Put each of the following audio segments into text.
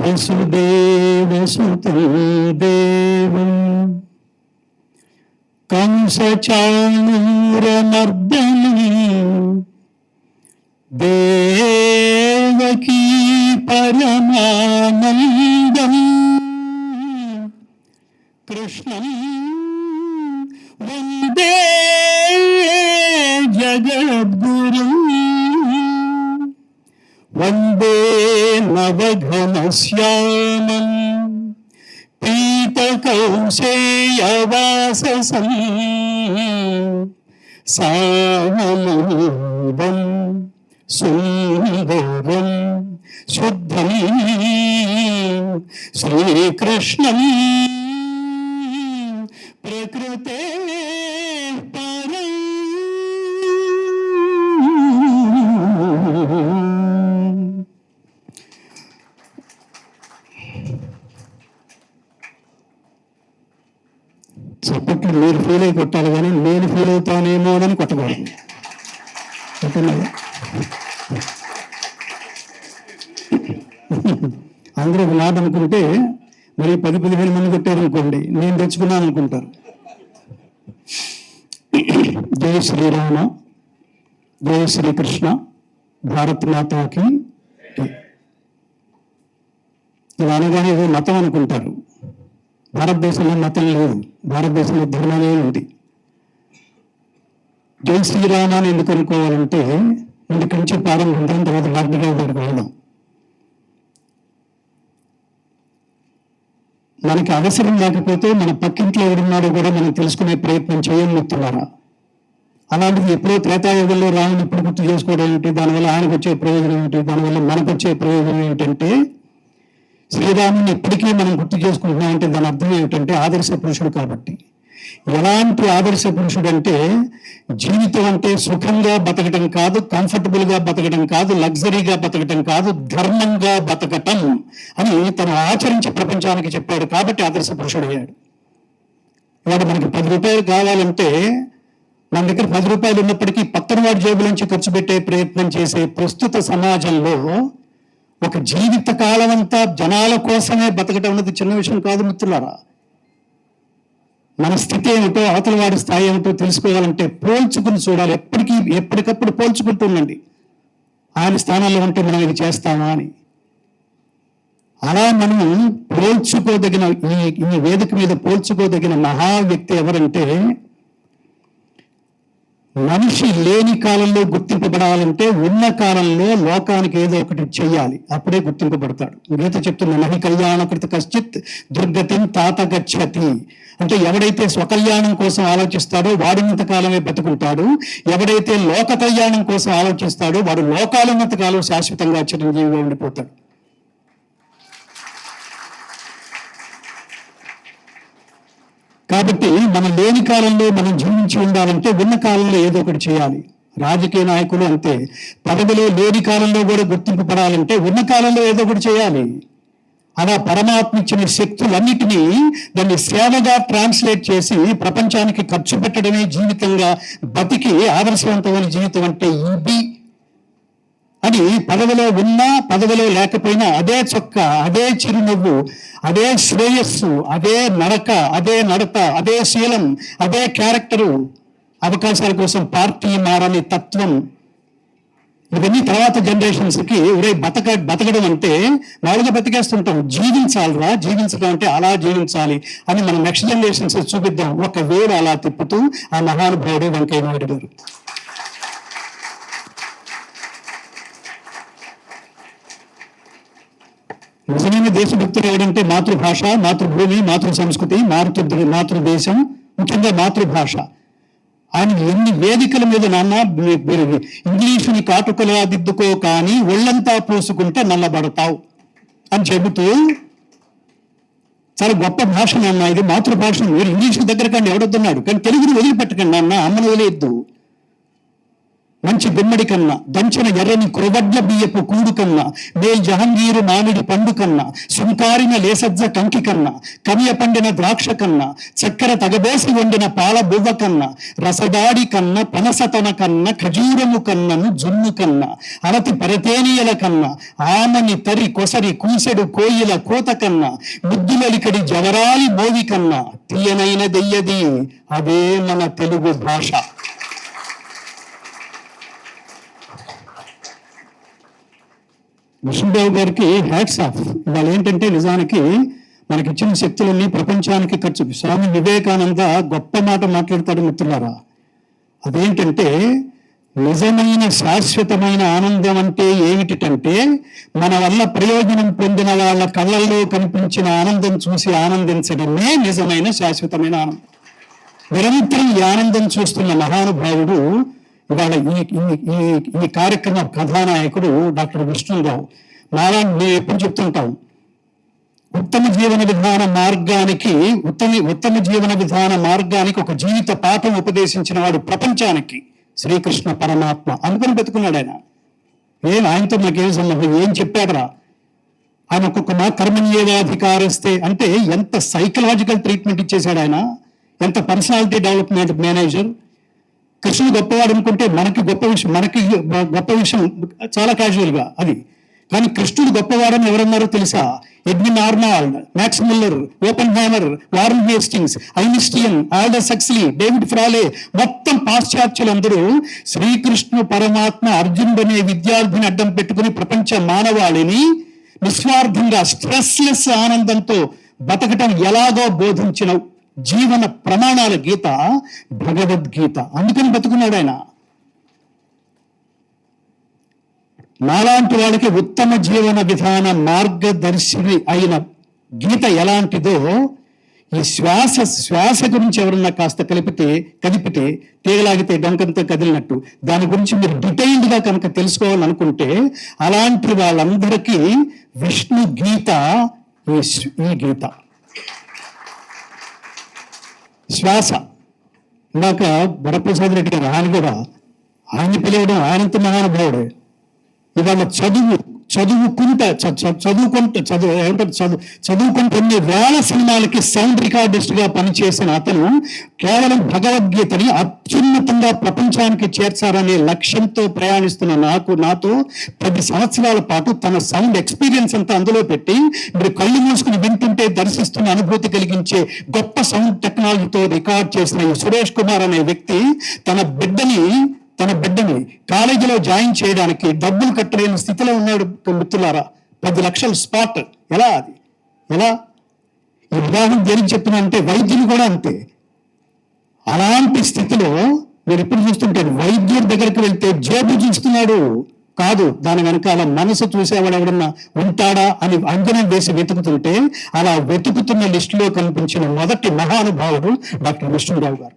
వసుదేవసుతం దేవం కంసచాణూరమర్దనం దేవకీ పరమానందం కృష్ణం వందే జగద్గురుం వందే నవఘనశ్యామం పీతకౌశేయవాససం సామమూఢం సుందరం శుద్ధం శ్రీకృష్ణం ప్రకృతే పరం చప్పట్లు మీరు ఫీల్ అయి కొట్టాలి కానీ నేను ఫీల్ అవుతానేమో అని కొట్టకూడదు. అందరూ ఒక మాట అనుకుంటే మరి 10-15 మంది కొట్టారనుకోండి, నేను తెచ్చుకున్నాను అనుకుంటారు. జై శ్రీరామ, జై శ్రీకృష్ణ, భారత్ మాతాకి. ఇలా అనగానే ఏదో మతం అనుకుంటారు. భారతదేశంలో మతం లేదు, భారతదేశంలో ధర్మమే ఉంది. జై శ్రీరామ అని ఎందుకు అనుకోవాలంటే ఇంటికి నుంచి ప్రారంభించిన తర్వాత లాక్డౌన్ దగ్గరికి వెళ్ళడం. మనకి అవసరం లేకపోతే మన పక్కింట్లో ఎవరున్నాడో కూడా మనం తెలుసుకునే ప్రయత్నం చేయగలుగుతున్నారా? అలాంటిది ఎప్పుడో త్రేతాయుగంలో రాముని ఇప్పుడు గుర్తు చేసుకోవడం ఏమిటి? దానివల్ల ఆయనకు వచ్చే ప్రయోజనం ఏమిటి? దానివల్ల మనకు వచ్చే ప్రయోజనం ఏమిటంటే, శ్రీరాముని ఇప్పటికీ మనం గుర్తు చేసుకుంటున్నామంటే దాని అర్థం ఏమిటంటే ఆదర్శ పురుషుడు కాబట్టి. ఎలాంటి ఆదర్శ పురుషుడు అంటే, జీవితం అంటే సుఖంగా బతకటం కాదు, కంఫర్టబుల్గా బతకటం కాదు, లగ్జరీగా బతకటం కాదు, ధర్మంగా బతకటం అని తను ఆచరించి ప్రపంచానికి చెప్పాడు కాబట్టి ఆదర్శ పురుషుడు అయ్యాడు. ఇవాడు మనకి 10 రూపాయలు కావాలంటే మన దగ్గర 10 రూపాయలు ఉన్నప్పటికీ పక్కన వాడి జేబులోంచి ఖర్చు పెట్టే ప్రయత్నం చేసే ప్రస్తుత సమాజంలో ఒక జీవిత కాలం అంతా జనాల కోసమే బతకటం అన్నది చిన్న విషయం కాదు మిత్రులారా. మన స్థితి ఏమిటో, అవతల వాడి స్థాయి ఏమిటో తెలుసుకోవాలంటే పోల్చుకుని చూడాలి. ఎప్పటికప్పుడు పోల్చుకుంటూ ఉండండి. ఆయన స్థానాల్లో ఉంటే మనం ఇది చేస్తామా అని. అలా మనం పోల్చుకోదగిన ఈ వేదిక మీద పోల్చుకోదగిన మహా వ్యక్తి ఎవరంటే, మనిషి లేని కాలంలో గుర్తింపబడాలంటే ఉన్న కాలంలో లోకానికి ఏదో ఒకటి చెయ్యాలి, అప్పుడే గుర్తింపబడతాడు. గీత చెప్తున్న నహి కళ్యాణకృత కశ్చిత్ దుర్గతిం తాత గచ్చతి అంటే ఎవడైతే స్వకల్యాణం కోసం ఆలోచిస్తాడో వాడినంత కాలమే బతుకుంటాడు. ఎవడైతే లోక కళ్యాణం కోసం ఆలోచిస్తాడో వాడు లోకాలున్నంత కాలం శాశ్వతంగా చిరంజీవిగా ఉండిపోతాడు. కాబట్టి మనం లేని కాలంలో మనం జీవించి ఉండాలంటే ఉన్న కాలంలో ఏదో ఒకటి చేయాలి. రాజకీయ నాయకులు అంతే, పదవిలో లేని కాలంలో కూడా గుర్తింపబడాలంటే ఉన్న కాలంలో ఏదో ఒకటి చేయాలి. అలా పరమాత్మ ఇచ్చిన శక్తులన్నిటినీ దాన్ని సేవగా ట్రాన్స్లేట్ చేసి ప్రపంచానికి ఖర్చు పెట్టడమే జీవితంగా బతికి ఆదర్శవంతమైన జీవితం అంటే ఇది అని. పదవిలో ఉన్నా పదవిలో లేకపోయినా అదే చొక్క, అదే చిరునవ్వు, అదే శ్రేయస్సు, అదే నడక, అదే నడత, అదే శీలం, అదే క్యారెక్టరు, అవకాశాల కోసం పార్టీ మారని తత్వం. ఇవన్నీ తర్వాత జనరేషన్స్కి ఒరే బతకడం అంటే మామూలుగా బతికేస్తుంటాం. జీవించాలిరా, జీవించడం అంటే అలా జీవించాలి అని మన నెక్స్ట్ జనరేషన్స్ చూపిద్దాం. ఒక వేరు అలా తిప్పుతూ ఆ మహానుభావుడు వెంకయ్య నాయుడు గారు. నిజమైన దేశభక్తులు ఎవడంటే మాతృభాష, మాతృభూమి, మాతృ సంస్కృతి, మాతృదేశం, ముఖ్యంగా మాతృభాష. ఆయన ఎన్ని వేదికల మీద నాన్న ఇంగ్లీషుని కాటుకలా దిద్దుకో కానీ ఒళ్ళంతా పూసుకుంటే నల్లబడతావు అని చెబుతూ చాలా గొప్ప భాష నాన్న, ఇది మాతృభాషను మీరు ఇంగ్లీష్ దగ్గర కానీ ఎవడొద్దున్నాడు, కానీ తెలుగుని వదిలిపెట్టకండి నాన్న, అమ్మను వదిలేద్దు. మంచి గుమ్మడి కన్నా, దంచిన ఎర్రని కురవడ్ల బియ్యపు కూడు కన్నా, మేల్ జహంగీరు మామిడి పండు కన్నా, సుంకారిన లేసజ్జ కంకి కన్నా, కమియ పండిన ద్రాక్ష కన్నా, చక్కెర తగబోసి వండిన పాల బువ్వ కన్నా, రసదాడి కన్నా, పనసతన కన్నా, ఖజూరము కన్నను జున్ను కన్నా, అరతి పరతేనియల కన్నా, ఆమని తరి కొసరి కూసెడు కోయిల కోత కన్నా, ముద్దులలికడి జవరాలి మోవి కన్నా తీయనైన దెయ్యది అదే మన తెలుగు భాష. విష్ణుదేవ్ గారికి హ్యాట్స్ ఆఫ్. ఇవాళ ఏంటంటే నిజానికి మనకి ఇచ్చిన శక్తులన్నీ ప్రపంచానికి ఖర్చు. స్వామి వివేకానంద గొప్ప మాట మాట్లాడతాడు మిత్రులారా. అదేంటంటే నిజమైన శాశ్వతమైన ఆనందం అంటే ఏమిటంటే మన వల్ల ప్రయోజనం పొందిన వాళ్ళ కళ్ళల్లో కనిపించిన ఆనందం చూసి ఆనందించడమే నిజమైన శాశ్వతమైన ఆనందం. నిరంతరం ఈ ఆనందం చూస్తున్న మహానుభావుడు ఇవాళ ఈ కార్యక్రమ కథానాయకుడు డాక్టర్ విష్ణురావు. మేము ఎప్పుడు చెప్తుంటాం, ఉత్తమ జీవన విధాన మార్గానికి ఒక జీవిత పాఠం ఉపదేశించిన వాడు ప్రపంచానికి శ్రీకృష్ణ పరమాత్మ. అనుకుని బతుకున్నాడు ఆయన. ఆయనతో నాకేం సంబంధం, ఏం చెప్పాడరా ఆయన. ఒక్కొక్క మా కర్మణ్యేవాధికారస్తే అంటే ఎంత సైకలాజికల్ ట్రీట్మెంట్ ఇచ్చేశాడు ఆయన, ఎంత పర్సనాలిటీ డెవలప్మెంట్ మేనేజర్. కృష్ణుడు గొప్పవాడు అనుకుంటే మనకి గొప్ప విషయం చాలా క్యాజువల్గా అది. కానీ కృష్ణుడు గొప్పవాడని ఎవరన్నారో తెలుసా? Edwin Arnold, max Miller, open hammer, Warren Hastings, Einstein, Aldous Huxley, David ఫ్రాలే, మొత్తం పాశ్చాత్యులందరూ శ్రీకృష్ణ పరమాత్మ అర్జునుడు అనే విద్యార్థిని అడ్డం పెట్టుకుని ప్రపంచ మానవాళిని నిస్వార్థంగా స్ట్రెస్లెస్ ఆనందంతో బతకటం ఎలాగో బోధించిన జీవన ప్రమాణాల గీత భగవద్గీత. అందుకని బతుకున్నాడు ఆయన. నాలాంటి వాళ్ళకి ఉత్తమ జీవన విధాన మార్గదర్శిని అయిన గీత ఎలాంటిదో ఈ శ్వాస గురించి ఎవరన్నా కాస్త కదిపితే తీగలాగితే డొంకంతో కదిలినట్టు దాని గురించి మీరు డీటెయిల్డ్గా కనుక తెలుసుకోవాలనుకుంటే అలాంటి వాళ్ళందరికీ విష్ణు గీత ఈ గీత. శ్వాస ఇందాక వరప్రసాద్ రెడ్డి గారు ఆయన కూడా ఆయన్ని పిలవడం ఆయనంత మహానుభావుడే. ఇవాళ చదువుకుంటున్న వేల సినిమాలకి సౌండ్ రికార్డిస్ట్ గా పనిచేసిన అతను కేవలం భగవద్గీతని అత్యున్నతంగా ప్రపంచానికి చేర్చారనే లక్ష్యంతో ప్రయాణిస్తున్న నాతో 10 సంవత్సరాల పాటు తన సౌండ్ ఎక్స్పీరియన్స్ అంతా అందులో పెట్టి మీరు కళ్ళు మూసుకుని వింటుంటే దర్శిస్తున్న అనుభూతి కలిగించే గొప్ప సౌండ్ టెక్నాలజీతో రికార్డ్ చేసిన ఈ సురేష్ కుమార్ అనే వ్యక్తి తన బిడ్డని కాలేజీలో జాయిన్ చేయడానికి డబ్బులు కట్టలేని స్థితిలో ఉన్నాడు మిత్రులారా. 10 లక్షల స్పాట్. ఎలా ఈ ఉదాహరణ దేనికి చెప్తున్నా అంటే వైద్యులు కూడా అంతే. అలాంటి స్థితిలో మీరు ఎప్పుడు చూస్తుంటారు, వైద్యుడి దగ్గరికి వెళ్తే జేబు చూస్తున్నాడు కాదు, దాని వెనకాల మనసు చూసేవాడు ఎవడన్నా ఉంటాడా అని అంజనం వేసి వెతుకుతుంటే అలా వెతుకుతున్న లిస్టులో కనిపించిన మొదటి మహానుభావుడు డాక్టర్ విష్ణురావు గారు.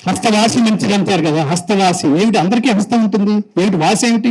హస్తవాసి మంచిది అంటారు కదా, హస్తవాసి ఏమిటి? అందరికీ హస్తం ఉంటుంది, ఏమిటి వాసి ఏమిటి?